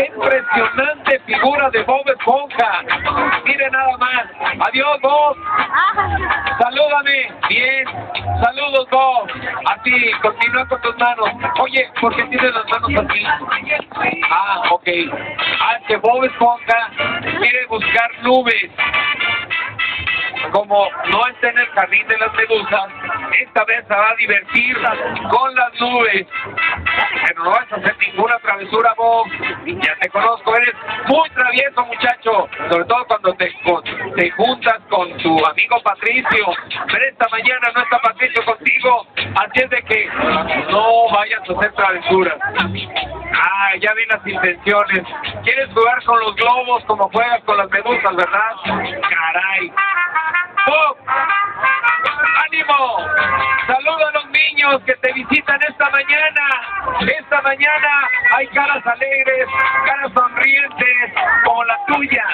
qué impresionante figura de Bob Esponja. Mire nada más. Adiós, Bob. Salúdame. Bien. Saludos, Bob. Así, continúa con tus manos. Oye, ¿por qué tienes las manos así? Ah, ok. Que Bob Esponja quiere buscar nubes. Como no está en el jardín de las medusas, esta vez se va a divertir con las nubes. Pero no vas a hacer ninguna travesura, Bob. Ya te conozco, eres muy travieso, muchacho. Sobre todo cuando te juntas con tu amigo Patricio. Pero esta mañana no está Patricio contigo. Así es de que no vayas a hacer travesuras. Ah, ya vi las intenciones. ¿Quieres jugar con los globos como juegas con las medusas, verdad? Caray. ¡Bob! ¡Ánimo! ¡Saluda a los niños que te visitan esta mañana! Esta mañana hay caras alegres, caras sonrientes, como la tuya.